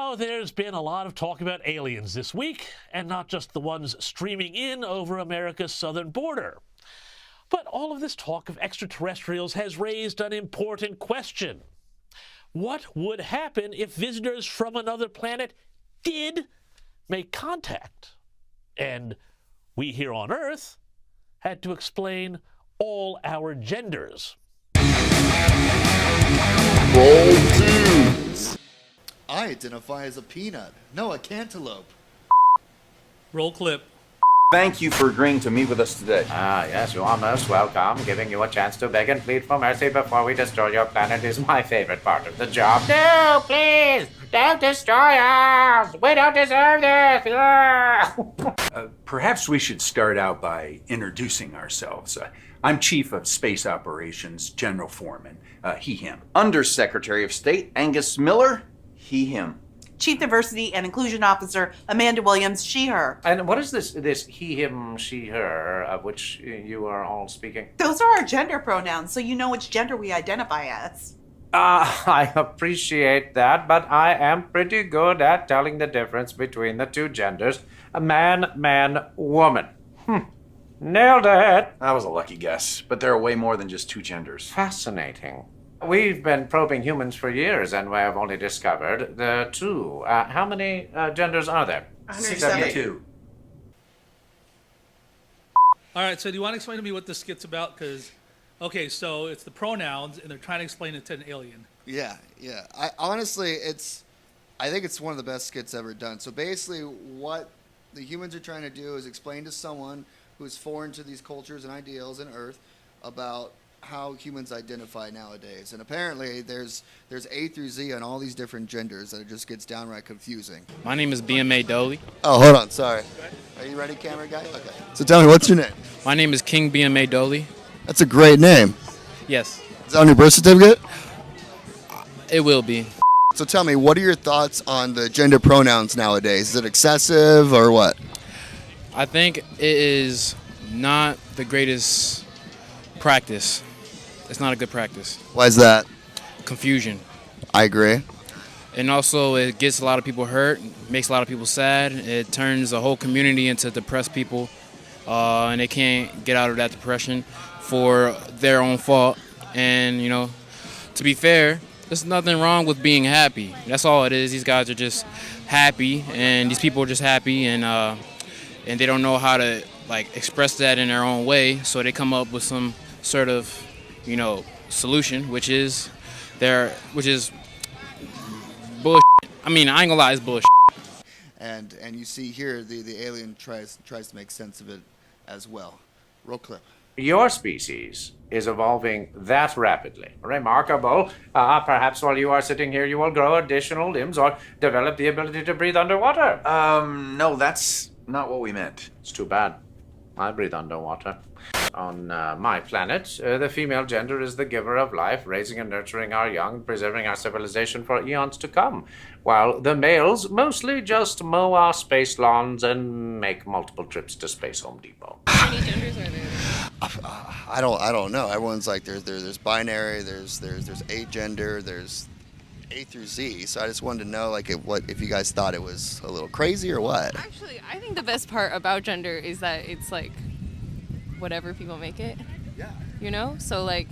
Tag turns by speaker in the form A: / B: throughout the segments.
A: Now, there's been a lot of talk about aliens this week, and not just the ones streaming in over America's southern border. But all of this talk of extraterrestrials has raised an important question. What would happen if visitors from another planet did make contact? And we here on Earth had to explain all our genders.
B: Roll dudes. I identify as a peanut. No, a cantaloupe.
C: Roll clip.
D: Thank you for agreeing to meet with us today.
E: Yes, you are most welcome. Giving you a chance to beg and plead for mercy before we destroy your planet is my favorite part of the job. No, please! Don't destroy us! We don't deserve this!
F: Perhaps we should start out by introducing ourselves. I'm Chief of Space Operations, General Foreman, he, him.
D: Undersecretary of State Angus Miller, he, him.
G: Chief Diversity and Inclusion Officer Amanda Williams, she, her.
E: And what is this he, him, she, her, of which you are all speaking?
G: Those are our gender pronouns, so you know which gender we identify as.
E: I appreciate that, but I am pretty good at telling the difference between the two genders. A man, man, woman. Nailed it.
D: That was a lucky guess, but there are way more than just two genders.
E: Fascinating. We've been probing humans for years, and we have only discovered the two. How many genders are there?
D: 72.
C: All right, so do you want to explain to me what this skit's about? Because, okay, so it's the pronouns, and they're trying to explain it to an alien.
B: Yeah. I honestly, I think it's one of the best skits ever done. So basically, what the humans are trying to do is explain to someone who's foreign to these cultures and ideals in Earth about how humans identify nowadays. And apparently there's A through Z on all these different genders that it just gets downright confusing.
H: My name is BMA Doley.
B: Oh, hold on, sorry. Are you ready, camera guy? Okay. So tell me, what's your name?
H: My name is King BMA Doley.
B: That's a great name.
H: Yes,
B: Is that on your birth certificate?
H: it will be.
B: So tell me, what are your thoughts on the gender pronouns nowadays? Is it excessive or what?
H: I think it is not the greatest practice. It's not a good practice.
B: Why is that?
H: Confusion.
B: I agree.
H: And also it gets a lot of people hurt, makes a lot of people sad. It turns the whole community into depressed people, and they can't get out of that depression for their own fault. And, you know, to be fair, there's nothing wrong with being happy. That's all it is. These guys are just happy, and these people are just happy, and they don't know how to, like, express that in their own way, so they come up with some sort of, you know, solution, which is bullshit. I mean, I ain't gonna lie, it's bullshit.
B: And you see here the alien tries to make sense of it as well. Roll clip.
E: Your species is evolving that rapidly. Remarkable. Perhaps while you are sitting here, you will grow additional limbs or develop the ability to breathe underwater.
D: No, that's not what we meant.
E: It's too bad. I breathe underwater. On my planet, the female gender is the giver of life, raising and nurturing our young, preserving our civilization for eons to come, while the males mostly just mow our space lawns and make multiple trips to Space Home Depot.
I: How many genders are there?
B: I don't know. Everyone's like there's binary, there's agender, there's A through Z. So I just wanted to know like if you guys thought it was a little crazy or what.
I: Actually, I think the best part about gender is that it's like whatever people make it.
B: Yeah.
I: You know? So like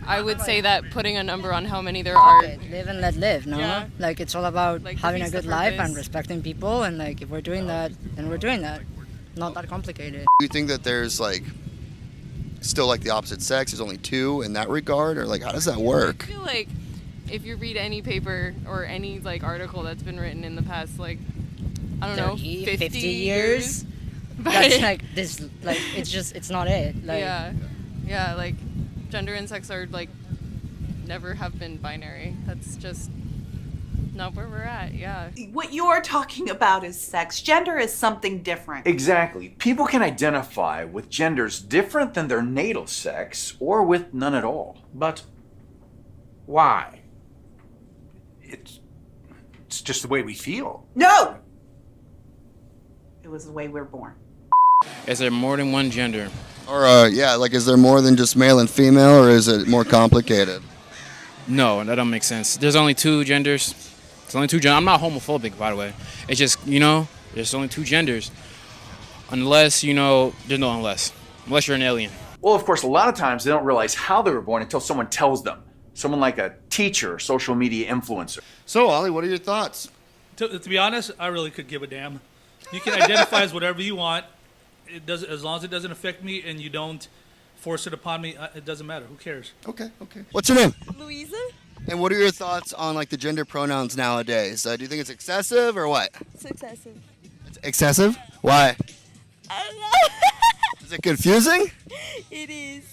I: I would say that putting a number on how many there are.
J: Live and let live, no?
I: Yeah.
J: Like it's all about
I: Like,
J: having a
I: defeats
J: good
I: the
J: life
I: purpose.
J: and respecting people, and like if we're doing that, then we're doing that. Not that complicated.
B: Do you think that there's like still like the opposite sex? There's only two in that regard, or like how does that
I: I
B: work?
I: feel like if you read any paper or any like article that's been written in the past like I don't know
J: 30,
I: 50
J: years.
I: But
J: That's like this, like it's not it. Like,
I: yeah, like gender and sex are like never have been binary. That's just not where we're at. Yeah.
G: What you're talking about is sex. Gender is something different.
D: Exactly. People can identify with genders different than their natal sex or with none at all.
E: But why?
F: It's just the way we feel.
G: No! It was the way we're born.
H: Is there more than one gender?
B: Or yeah, like is there more than just male and female, or is it more complicated?
H: No, that don't make sense. There's only two genders. It's It's only two genders. I'm not homophobic, by the way. It's just, there's only two genders. Unless, there's no unless. Unless you're an alien.
D: Well, of course, a lot of times they don't realize how they were born until someone tells them. Someone like a teacher or social media influencer.
B: So, Ollie, what are your thoughts?
C: To be honest, I really could give a damn. You can identify as whatever you want. It does, as long as it doesn't affect me and you don't force it upon me. It doesn't matter. Who cares?
B: Okay. What's your name?
K: Louisa?
B: And what are your thoughts on like the gender pronouns nowadays? Do you think it's excessive or what?
K: It's excessive.
B: It's excessive? Why?
K: I don't know.
B: Is it confusing?
K: It is.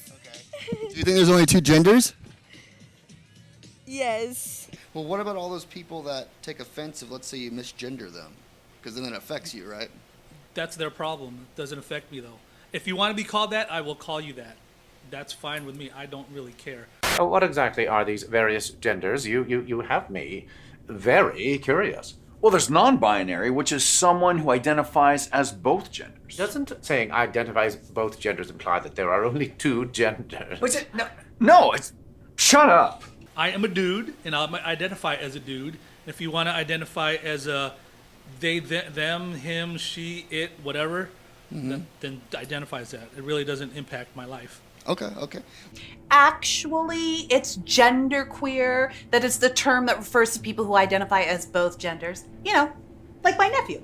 B: Do you think there's only two genders?
K: Yes.
B: Well, what about all those people that take offense if, let's say, you misgender them? Because then it affects you, right?
C: That's their problem. It doesn't affect me, though. If you want to be called that, I will call you that. That's fine with me. I don't really care.
E: What exactly are these various genders? You have me very curious.
D: Well, there's non-binary, which is someone who identifies as both genders.
E: Doesn't saying identifies both genders imply that there are only two genders?
D: What's it? No, it's... Shut up.
C: I am a dude, and I'll identify as a dude. If you want to identify as a they, them, him, she, it, whatever, then identify as that. It really doesn't impact my life.
B: Okay.
G: Actually, it's genderqueer. That is the term that refers to people who identify as both genders. Like my nephew.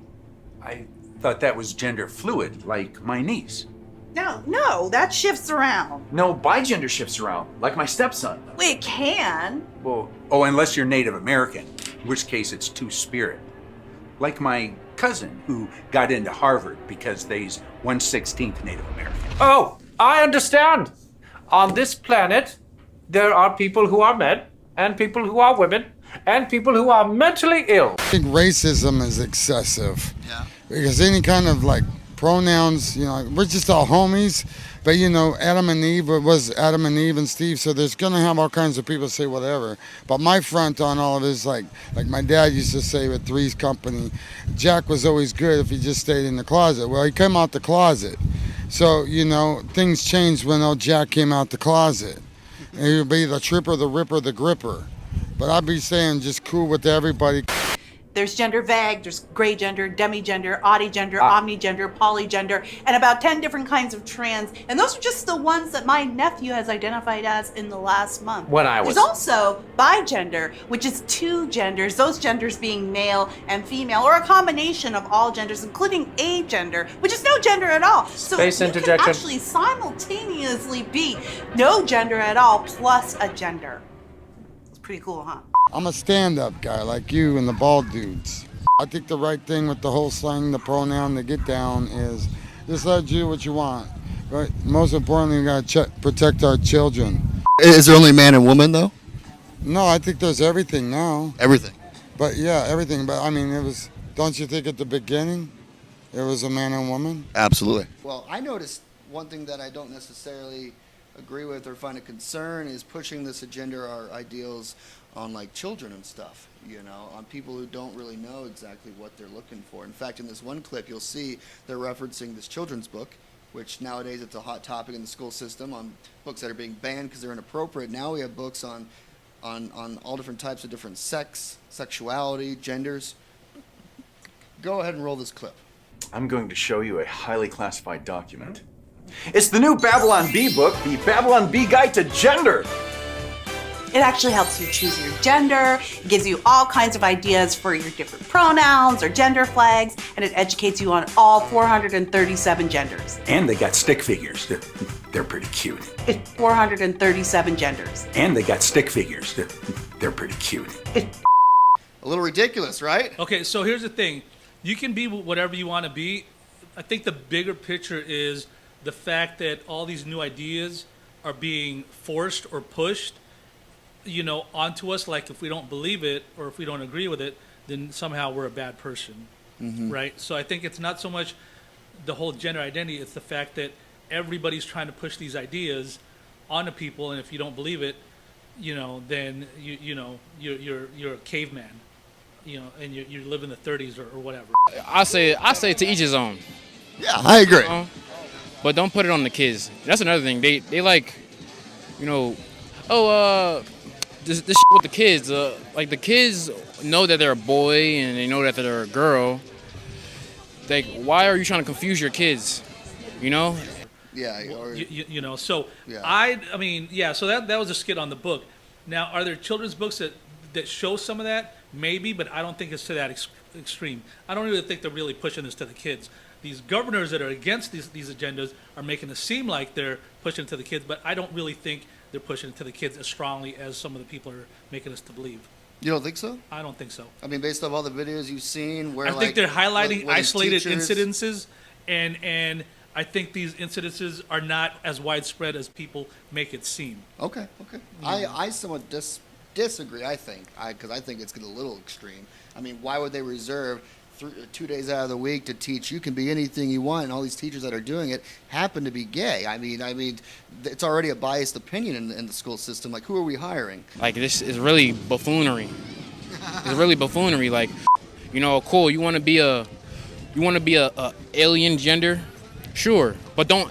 F: I thought that was gender fluid, like my niece.
G: No, that shifts around.
D: No, bigender shifts around, like my stepson.
G: Well, it can.
F: Well, unless you're Native American, in which case it's two-spirit. Like my cousin who got into Harvard because they's 1/16 Native American.
E: Oh, I understand. On this planet, there are people who are men, and people who are women, and people who are mentally ill.
L: I think racism is excessive.
B: Yeah.
L: Because any kind of like pronouns, we're just all homies. But Adam and Eve was Adam and Eve and Steve, so there's gonna have all kinds of people say whatever. But my front on all of it is like my dad used to say with Three's Company, Jack was always good if he just stayed in the closet. Well, he came out the closet. So, things changed when old Jack came out the closet. And he would be the tripper, the ripper, the gripper. But I'd be saying just cool with everybody.
G: There's gender vague, there's gray gender, demigender, oddygender, omnigender, polygender, and about 10 different kinds of trans. And those are just the ones that my nephew has identified as in the last month. There's also bigender, which is two genders, those genders being male and female, or a combination of all genders, including agender, which is no gender at all. So
E: Space
G: you
E: interjection.
G: can actually simultaneously be no gender at all plus a gender. It's pretty cool, huh?
L: I'm a stand-up guy like you and the bald dudes. I think the right thing with the whole slang, the pronoun, the get down is just let you do what you want. But most importantly, we gotta protect our children.
B: Is there only man and woman though?
L: No, I think there's everything now.
B: Everything.
L: But yeah, everything. But I mean, don't you think at the beginning, it was a man and woman?
B: Absolutely. Well, I noticed one thing that I don't necessarily agree with or find a concern is pushing this agenda or ideals on like children and stuff, on people who don't really know exactly what they're looking for. In fact, in this one clip, you'll see they're referencing this children's book, which nowadays it's a hot topic in the school system, on books that are being banned because they're inappropriate. Now we have books on all different types of different sexuality, genders. Go ahead and roll this clip.
D: I'm going to show you a highly classified document. It's the new Babylon Bee book, the Babylon Bee Guide to Gender.
G: It actually helps you choose your gender, it gives you all kinds of ideas for your different pronouns or gender flags, and it educates you on all 437 genders.
F: And they got stick figures. They're pretty cute.
G: 437 genders.
F: And they got stick figures. They're pretty cute.
B: A little ridiculous, right?
C: Okay, so here's the thing. You can be whatever you want to be. I think the bigger picture is the fact that all these new ideas are being forced or pushed onto us. Like if we don't believe it or if we don't agree with it, then somehow we're a bad person, right? So I think it's not so much the whole gender identity, it's the fact that everybody's trying to push these ideas onto people, and if you don't believe it, then you're a caveman, and you live in the 30s or whatever.
H: I say to each his own.
B: Yeah, I agree.
H: But don't put it this shit with the kids. Like the kids know that they're a boy and they know that they're a girl. Like, why are you trying to confuse your kids? You know?
B: Yeah,
C: You know, so
B: Yeah.
C: I mean, yeah, so that was a skit on the book. Now, are there children's books that show some of that? Maybe, but I don't think it's to that extreme. I don't really think they're really pushing this to the kids. These governors that are against these agendas are making it seem like they're pushing it to the kids, but I don't really think they're pushing it to the kids as strongly as some of the people are making us to believe.
B: You don't think so?
C: I don't think so.
B: I mean, based off all the videos you've seen, where
C: I think they're highlighting
B: what these
C: isolated
B: teachers-
C: incidences, and I think these incidences are not as widespread as people make it seem.
B: Okay. I somewhat disagree. I think because I think it's getting a little extreme. I mean, why would they reserve 2 days out of the week to teach you can be anything you want, and all these teachers that are doing it happen to be gay? I mean, it's already a biased opinion in the school system. Like, who are we hiring?
H: Like, this is really buffoonery. It's really buffoonery. Like, you know, cool. You want to be a alien gender, sure, but don't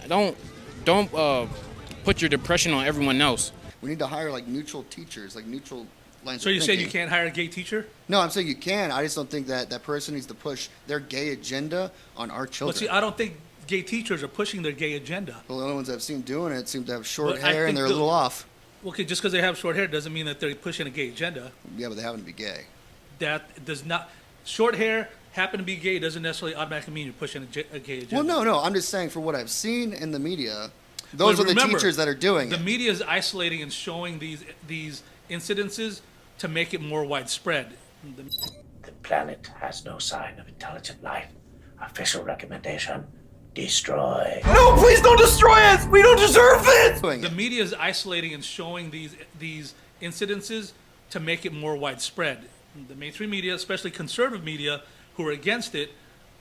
H: put your depression on everyone else.
B: We need to hire like neutral teachers, like neutral lines.
C: So
B: of
C: you're saying you
B: thinking.
C: can't hire a gay teacher?
B: No, I'm saying you can. I just don't think that person needs to push their gay agenda on our children.
C: But see, I don't think gay teachers are pushing their gay agenda.
B: Well, the only ones I've seen doing it seem to have short
C: But I
B: hair and
C: think
B: they're a little off.
C: Okay, just because they have short hair doesn't mean that they're pushing a gay agenda.
B: Yeah, but they happen to be gay.
C: That does not. Short hair, happen to be gay, doesn't necessarily automatically mean you're pushing a gay agenda.
B: Well, no. I'm just saying, for what I've seen in the media, those
C: But
B: are the
C: remember,
B: teachers that are doing
C: the
B: it.
C: media is isolating and showing these incidences to make it more widespread.
E: The planet has no sign of intelligent life. Official recommendation: destroy.
D: No, please don't destroy us! We don't deserve it!
C: The media is isolating and showing these incidences to make it more widespread. The mainstream media, especially conservative media, who are against it,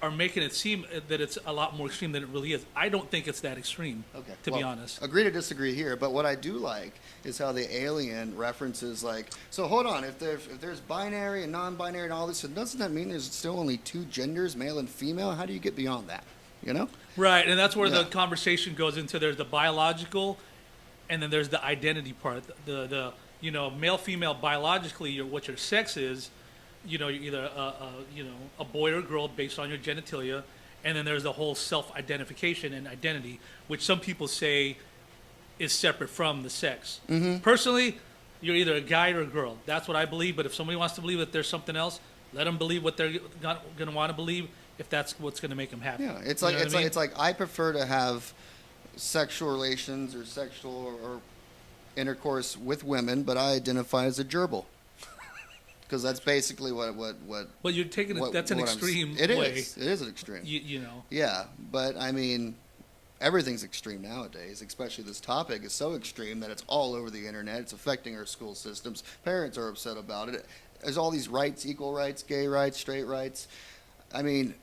C: are making it seem that it's a lot more extreme than it really is. I don't think it's that extreme, to be honest.
B: Agree to disagree here, but what I do like is how the alien references, like, so hold on, if there's binary and non-binary and all this, doesn't that mean there's still only two genders, male and female? How do you get beyond that, you know?
C: Right, and that's where
B: Yeah.
C: the conversation goes into. There's the biological, and then there's the identity part. The male, female, biologically, what your sex is. You know, you're either a boy or a girl based on your genitalia, and then there's the whole self-identification and identity, which some people say is separate from the sex.
B: Mhm.
C: Personally, you're either a guy or a girl. That's what I believe. But if somebody wants to believe that there's something else, let them believe what they're going to want to believe. If that's what's going to make them happy.
B: Yeah, it's
C: You
B: like
C: know what I mean?
B: it's like I prefer to have sexual relations or sexual or intercourse with women, but I identify as a gerbil. Because that's basically what.
C: But you're taking it. That's an extreme way.
B: It is an extreme.
C: You know.
B: Yeah, but I mean, everything's extreme nowadays. Especially this topic is so extreme that it's all over the internet. It's affecting our school systems. Parents are upset about it. There's all these rights, equal rights, gay rights, straight rights. I mean,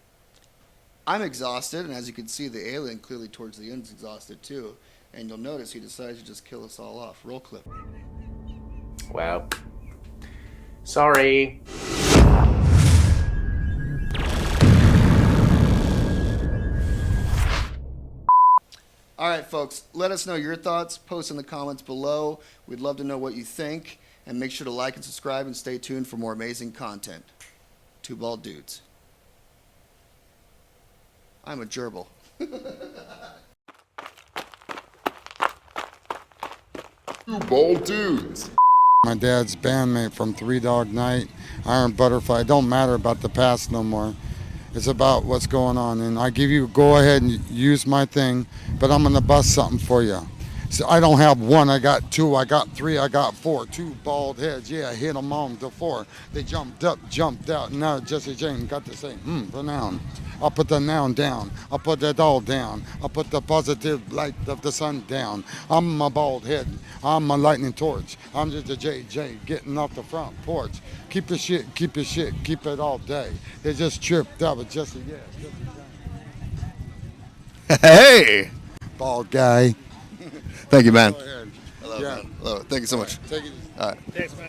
B: I'm exhausted, and as you can see, the alien clearly towards the end is exhausted too. And you'll notice he decides to just kill us all off. Roll clip.
E: Well, sorry.
B: All right, folks, let us know your thoughts. Post in the comments below. We'd love to know what you think. And make sure to like and subscribe and stay tuned for more amazing content. Two Bald Dudes. I'm a gerbil.
L: Two Bald Dudes. My dad's bandmate from Three Dog Night, Iron Butterfly. It don't matter about the past no more. It's about what's going on. And I give you, go ahead and use my thing, but I'm going to bust something for you. So I don't have one, I got two, I got three, I got four. Two bald heads, yeah, I hit them on the four. They jumped up, jumped out. Now Jesse James got to say, pronoun. I'll put the noun down. I'll put that all down. I'll put the positive light of the sun down. I'm a bald head. I'm a lightning torch. I'm just a JJ getting off the front porch. Keep the shit, keep your shit, keep it all day. They just tripped up with Jesse, yeah.
B: Hey!
L: Bald guy.
B: Thank you, man.
L: Go ahead.
B: I love
L: Yeah.
B: it, man. Love it. Thank you so much.
L: Take it.
B: All right.
C: Thanks, man.